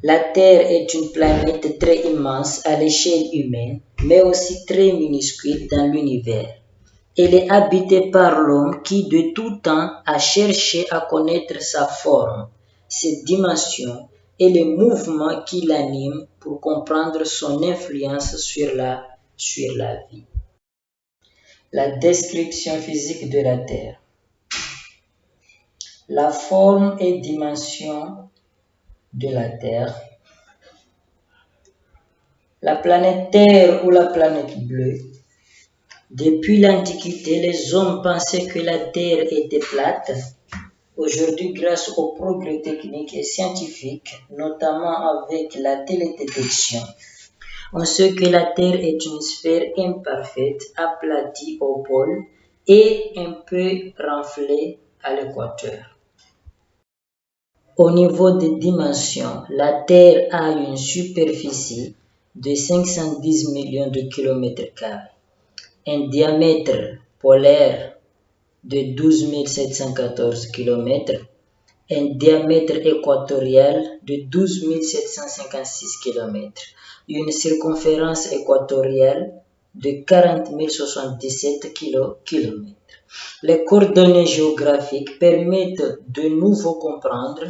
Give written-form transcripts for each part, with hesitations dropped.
La Terre est une planète très immense à l'échelle humaine, mais aussi très minuscule dans l'univers. Elle est habitée par l'homme qui, de tout temps, a cherché à connaître sa forme, ses dimensions et les mouvements qui l'animent pour comprendre son influence sur la vie. La description physique de la Terre. La forme et dimension de la Terre. La planète Terre ou la planète bleue. Depuis l'Antiquité, les hommes pensaient que la Terre était plate. Aujourd'hui, grâce aux progrès techniques et scientifiques, notamment avec la télédétection, on sait que la Terre est une sphère imparfaite, aplatie au pôle et un peu renflée à l'équateur. Au niveau des dimensions, la Terre a une superficie de 510 millions de kilomètres carrés, un diamètre polaire de 12 714 km, un diamètre équatorial de 12 756 km, une circonférence équatoriale de 40 077 km. Les coordonnées géographiques permettent de nouveau comprendre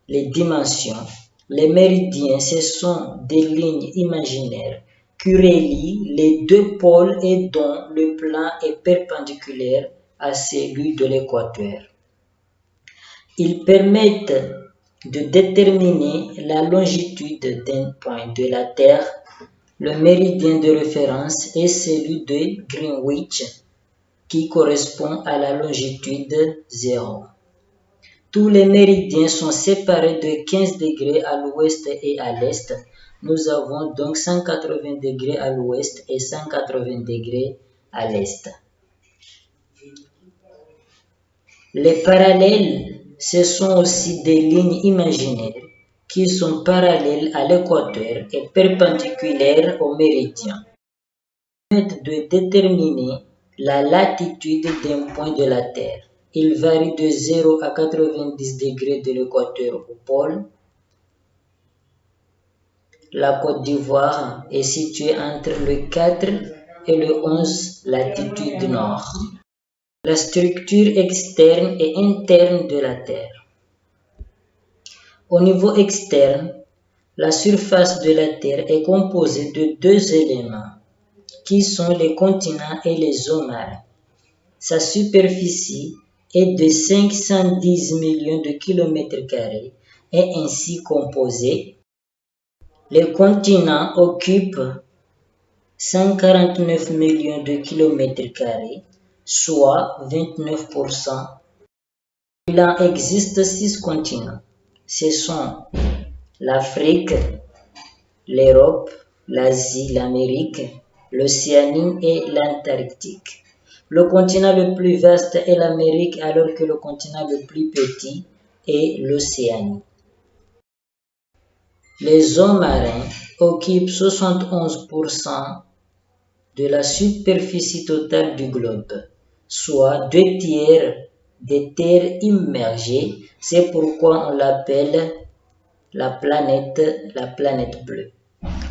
les dimensions. Les méridiens, ce sont des lignes imaginaires qui relient les deux pôles et dont le plan est perpendiculaire à celui de l'équateur. Ils permettent de déterminer la longitude d'un point de la Terre. Le méridien de référence est celui de Greenwich, qui correspond à la longitude 0. Tous les méridiens sont séparés de 15 degrés à l'ouest et à l'est. Nous avons donc 180 degrés à l'ouest et 180 degrés à l'est. Les parallèles, ce sont aussi des lignes imaginaires qui sont parallèles à l'équateur et perpendiculaires au méridien. Ils permettent de déterminer la latitude d'un point de la Terre. Il varie de 0 à 90 degrés de l'équateur au pôle. La Côte d'Ivoire est située entre le 4 et le 11 latitude nord. La structure externe et interne de la Terre. Au niveau externe, la surface de la Terre est composée de deux éléments, qui sont les continents et les eaux marines. Sa superficie est de 510 millions de kilomètres carrés et ainsi composée. Les continents occupent 149 millions de kilomètres carrés, soit 29%. Il en existe 6 continents. Ce sont l'Afrique, l'Europe, l'Asie, l'Amérique, l'Océanie et l'Antarctique. Le continent le plus vaste est l'Amérique, alors que le continent le plus petit est l'Océanie. Les eaux marines occupent 71% de la superficie totale du globe, soit 2 tiers des terres immergées. C'est pourquoi on l'appelle la planète bleue.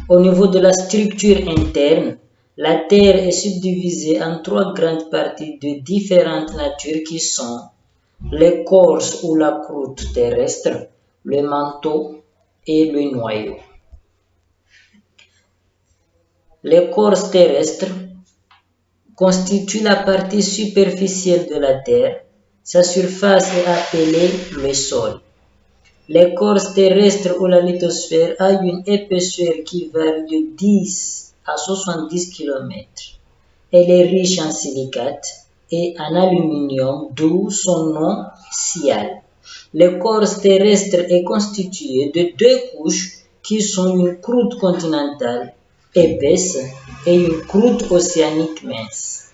Au niveau de la structure interne, la Terre est subdivisée en 3 grandes parties de différentes natures qui sont l'écorce ou la croûte terrestre, le manteau et le noyau. L'écorce terrestre constitue la partie superficielle de la Terre. Sa surface est appelée le sol. L'écorce terrestre ou la lithosphère a une épaisseur qui varie de 10 à 70 km. Elle est riche en silicate et en aluminium, d'où son nom Sial. L'écorce terrestre est constituée de 2 couches qui sont une croûte continentale épaisse et une croûte océanique mince.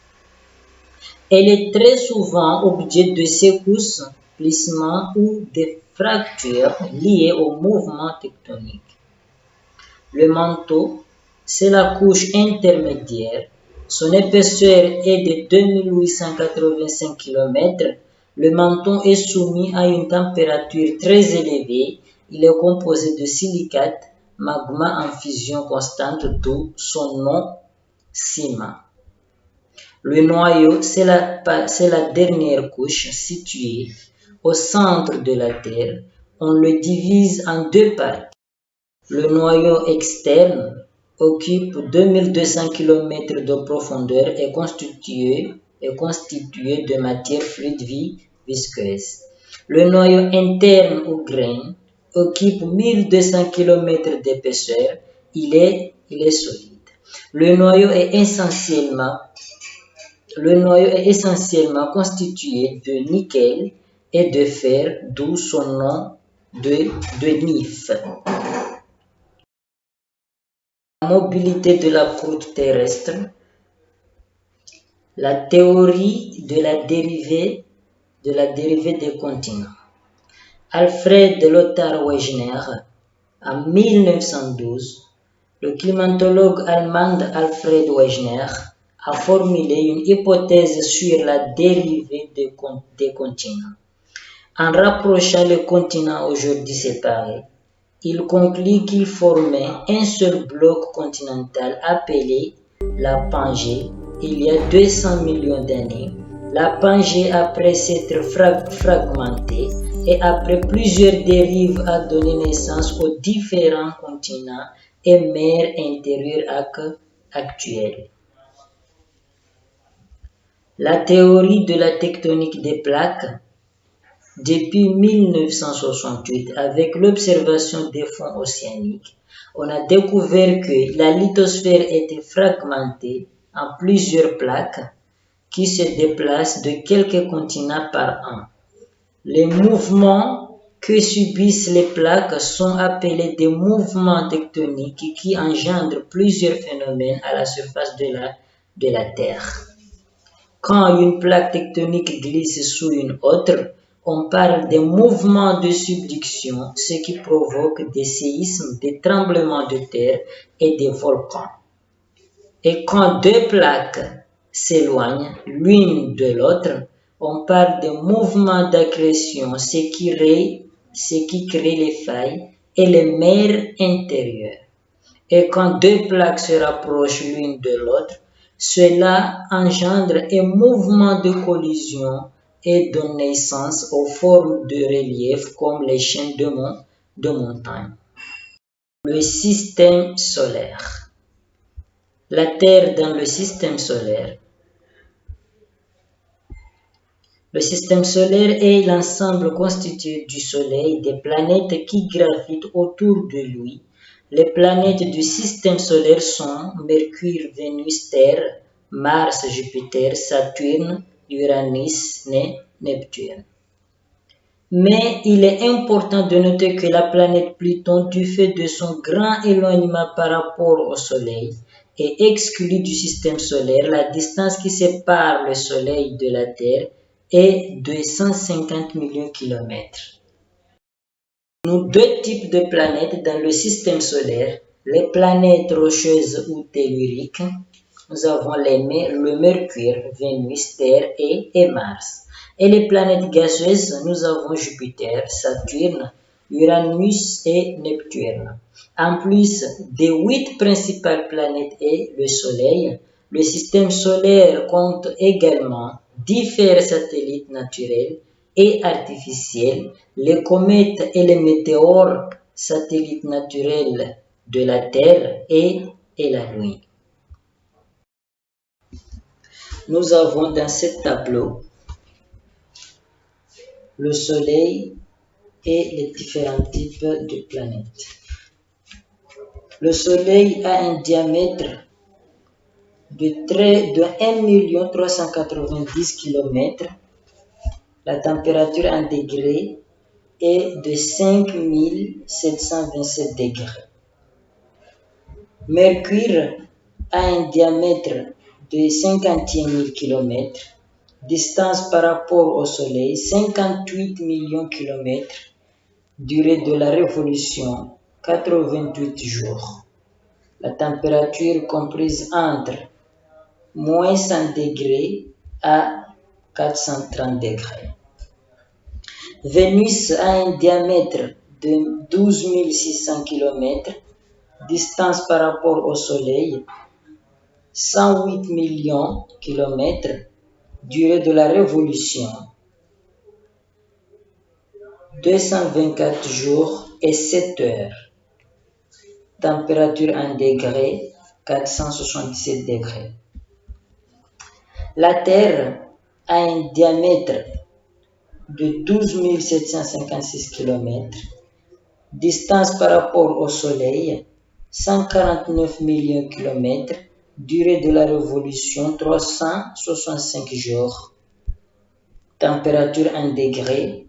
Elle est très souvent objet de secousses, plissements ou de fractures liées au mouvement tectonique. Le manteau, c'est la couche intermédiaire. Son épaisseur est de 2885 km. Le manteau est soumis à une température très élevée Il est composé de silicate, magma en fusion constante, d'où son nom ciment. Le noyau, c'est la dernière couche située au centre de la Terre. On le divise en deux parties. Le noyau externe occupe 2200 km de profondeur et constitué de matière fluide visqueuse. Le noyau interne ou grain occupe 1200 km d'épaisseur. Il est solide. Le noyau est essentiellement constitué de nickel et de fer, d'où son nom de NIF. La mobilité de la croûte terrestre, la théorie de la dérivée des continents. Alfred Lothar Wegener, en 1912, le climatologue allemand Alfred Wegener a formulé une hypothèse sur la dérivée des continents. En rapprochant les continents aujourd'hui séparés, il conclut qu'ils formaient un seul bloc continental appelé la Pangée il y a 200 millions d'années. La Pangée, après s'être fragmentée et après plusieurs dérives, a donné naissance aux différents continents et mers intérieures actuelles. La théorie de la tectonique des plaques. Depuis 1968, avec l'observation des fonds océaniques, on a découvert que la lithosphère était fragmentée en plusieurs plaques qui se déplacent de quelques continents par an. Les mouvements que subissent les plaques sont appelés des mouvements tectoniques qui engendrent plusieurs phénomènes à la surface de la Terre. Quand une plaque tectonique glisse sous une autre, on parle des mouvements de subduction, ce qui provoque des séismes, des tremblements de terre et des volcans. Et quand deux plaques s'éloignent l'une de l'autre, on parle de mouvements d'accrétion, ce qui crée les failles et les mers intérieures. Et quand deux plaques se rapprochent l'une de l'autre, cela engendre un mouvement de collision et donne naissance aux formes de relief comme les chaînes de montagne. Le système solaire. La Terre dans le système solaire. Le système solaire est l'ensemble constitué du Soleil, des planètes qui gravitent autour de lui. Les planètes du système solaire sont Mercure, Vénus, Terre, Mars, Jupiter, Saturne, Uranus, Neptune. Mais il est important de noter que la planète Pluton, du fait de son grand éloignement par rapport au Soleil, est exclue du système solaire. La distance qui sépare le Soleil de la Terre est de 150 millions de kilomètres. Nous avons deux types de planètes dans le système solaire, les planètes rocheuses ou telluriques. Nous avons le Mercure, Vénus, Terre et Mars. Et les planètes gazeuses, nous avons Jupiter, Saturne, Uranus et Neptune. En plus des 8 principales planètes et le Soleil, le système solaire compte également divers satellites naturels et artificiels, les comètes et les météores, satellites naturels de la Terre et la Lune. Nous avons dans ce tableau le Soleil et les différents types de planètes. Le Soleil a un diamètre de 1 390 km. La température en degrés est de 5727 degrés. Mercure a un diamètre de 51 000 km. Distance par rapport au Soleil, 58 millions de kilomètres. Durée de la révolution, 88 jours. La température comprise entre moins 100 degrés à 430 degrés. Vénus a un diamètre de 12 600 km, distance par rapport au Soleil, 108 millions de kilomètres, durée de la révolution, 224 jours et 7 heures, température en degrés, 477 degrés. La Terre a un diamètre de 12 756 km, distance par rapport au Soleil, 149 millions de kilomètres, durée de la révolution, 365 jours, température en degrés,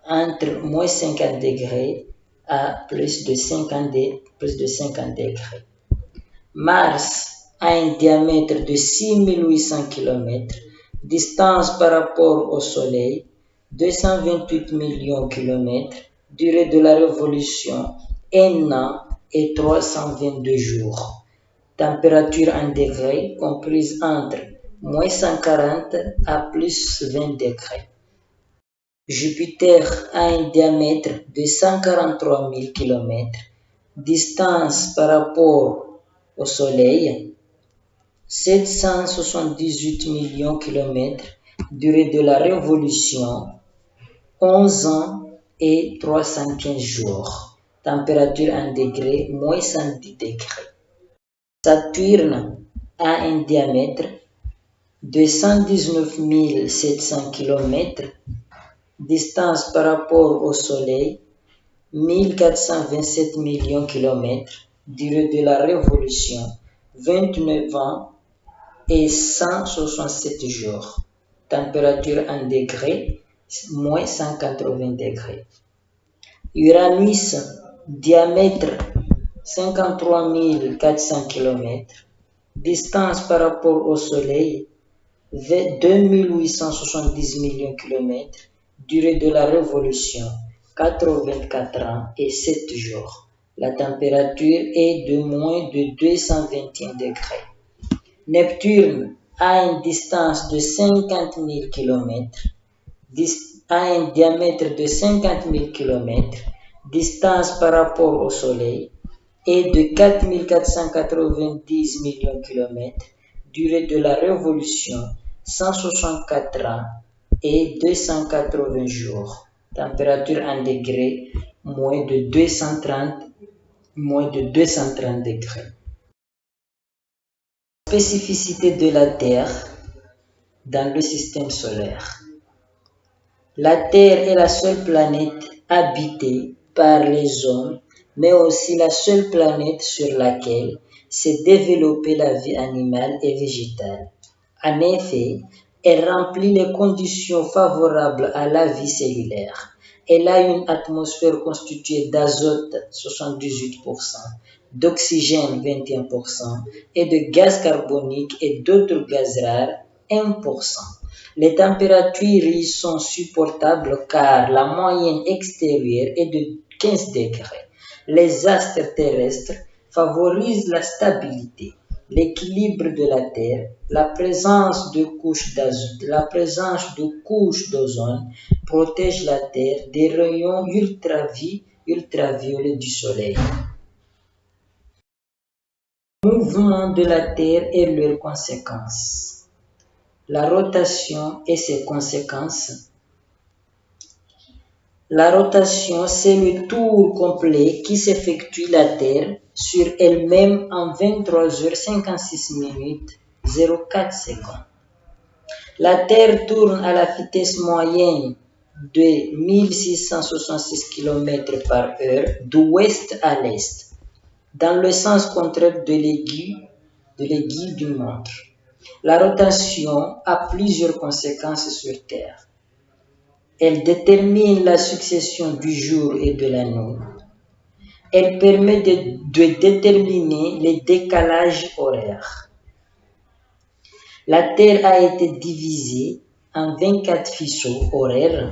entre moins 50 degrés à plus de 50 degrés. Mars a un diamètre de 6800 km, distance par rapport au Soleil, 228 millions de kilomètres, durée de la révolution, 1 an et 322 jours. Température en degrés comprise entre moins 140 à plus 20 degrés. Jupiter a un diamètre de 143 000 km, distance par rapport au Soleil, 778 millions de kilomètres, durée de la révolution, 11 ans et 315 jours, température en degrés, moins 110 degrés. Saturne a un diamètre de 119 700 km, distance par rapport au Soleil, 1427 millions de kilomètres, durée de la révolution, 29 ans et 167 jours, température en degrés, moins 180 degrés. Uranus, diamètre 53 400 km, distance par rapport au Soleil, 2870 millions de kilomètres, durée de la révolution, 84 ans et 7 jours. La température est de moins de 221 degrés. Neptune a une distance de 50 000 km, a un diamètre de 50 000 km, distance par rapport au Soleil est de 4 490 millions de km, durée de la révolution, 164 ans et 280 jours. Température en degrés, moins de 230 degrés. Spécificité de la Terre dans le système solaire. La Terre est la seule planète habitée par les hommes, mais aussi la seule planète sur laquelle s'est développée la vie animale et végétale. En effet, elle remplit les conditions favorables à la vie cellulaire. Elle a une atmosphère constituée d'azote 78%, d'oxygène 21% et de gaz carbonique et d'autres gaz rares 1%. Les températures y sont supportables car la moyenne extérieure est de 15 degrés. Les astres terrestres favorisent la stabilité, l'équilibre de la Terre, la présence de couches d'azote, la présence de couches d'ozone protège la Terre des rayons ultraviolets du Soleil. Mouvement de la Terre et leurs conséquences. La rotation et ses conséquences. La rotation, c'est le tour complet qui s'effectue la Terre sur elle-même en 23h56 04 secondes. La Terre tourne à la vitesse moyenne de 1666 km par heure d'ouest à l'est, dans le sens contraire de l'aiguille d'une montre. La rotation a plusieurs conséquences sur Terre. Elle détermine la succession du jour et de la nuit. Elle permet de déterminer les décalages horaires. La Terre a été divisée en 24 faisceaux horaires.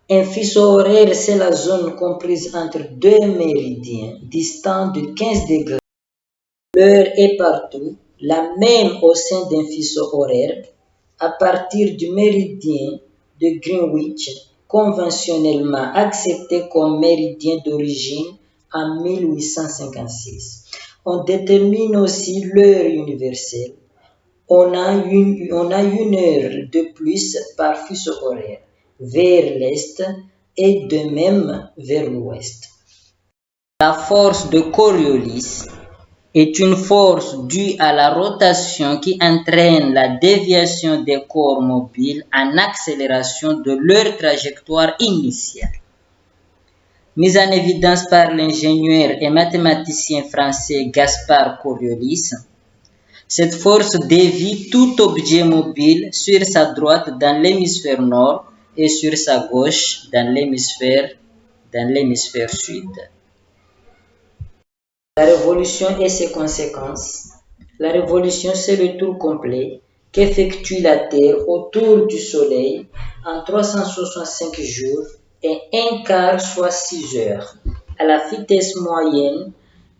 Un faisceau horaire, c'est la zone comprise entre deux méridiens distants de 15 degrés. L'heure est partout la même au sein d'un faisceau horaire. À partir du méridien de Greenwich, conventionnellement accepté comme méridien d'origine en 1856. On détermine aussi l'heure universelle. On a une heure de plus par fuseau horaire vers l'est et de même vers l'ouest. La force de Coriolis est une force due à la rotation qui entraîne la déviation des corps mobiles en accélération de leur trajectoire initiale. Mise en évidence par l'ingénieur et mathématicien français Gaspard Coriolis, cette force dévie tout objet mobile sur sa droite dans l'hémisphère nord et sur sa gauche dans l'hémisphère sud. La révolution et ses conséquences. La révolution, c'est le tour complet qu'effectue la Terre autour du Soleil en 365 jours et un quart, soit 6 heures, à la vitesse moyenne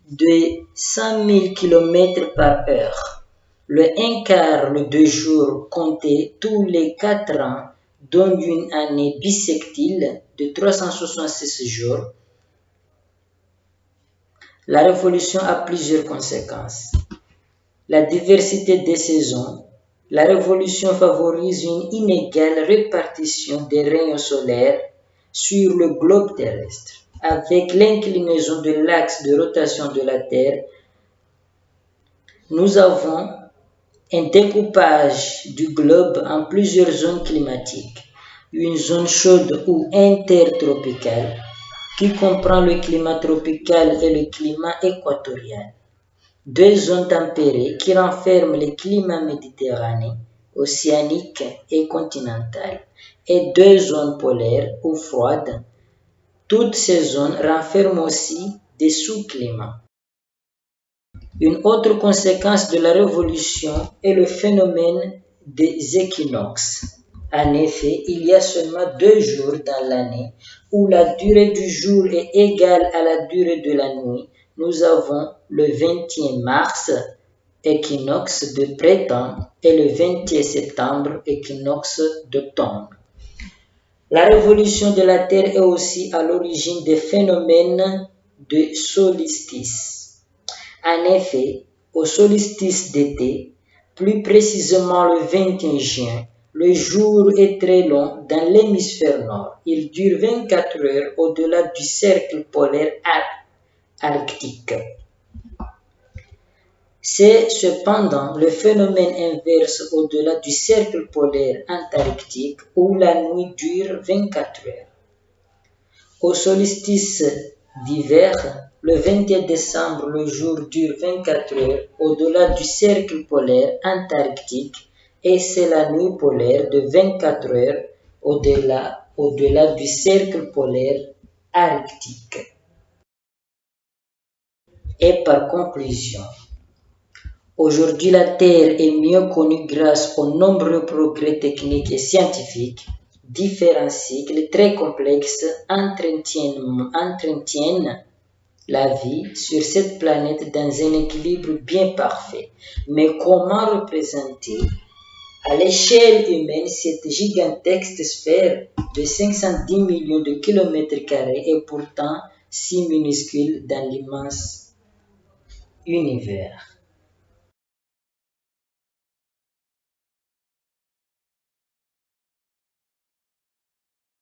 de 100 000 km par heure. Le un quart, le 2 jours comptés tous les 4 ans, donne une année bissectile de 366 jours. La révolution a plusieurs conséquences. La diversité des saisons. La révolution favorise une inégale répartition des rayons solaires sur le globe terrestre. Avec l'inclinaison de l'axe de rotation de la Terre, nous avons un découpage du globe en plusieurs zones climatiques. Une zone chaude ou intertropicale qui comprend le climat tropical et le climat équatorial. 2 zones tempérées qui renferment les climats méditerranéens, océaniques et continentales. Et 2 zones polaires ou froides. Toutes ces zones renferment aussi des sous-climats. Une autre conséquence de la révolution est le phénomène des équinoxes. En effet, il y a seulement 2 jours dans l'année où la durée du jour est égale à la durée de la nuit. Nous avons le 21 mars, équinoxe de printemps, et le 21 septembre, équinoxe d'automne. La révolution de la Terre est aussi à l'origine des phénomènes de solstice. En effet, au solstice d'été, plus précisément le 21 juin, le jour est très long dans l'hémisphère nord. Il dure 24 heures au-delà du cercle polaire arctique. C'est cependant le phénomène inverse au-delà du cercle polaire antarctique où la nuit dure 24 heures. Au solstice d'hiver, le 21 décembre, le jour dure 24 heures au-delà du cercle polaire antarctique et c'est la nuit polaire de 24 heures au-delà du cercle polaire arctique. Et par conclusion, aujourd'hui la Terre est mieux connue grâce aux nombreux progrès techniques et scientifiques. Différents cycles très complexes entretiennent la vie sur cette planète dans un équilibre bien parfait. Mais comment représenter à l'échelle humaine cette gigantesque sphère de 510 millions de kilomètres carrés et pourtant si minuscule dans l'immense univers?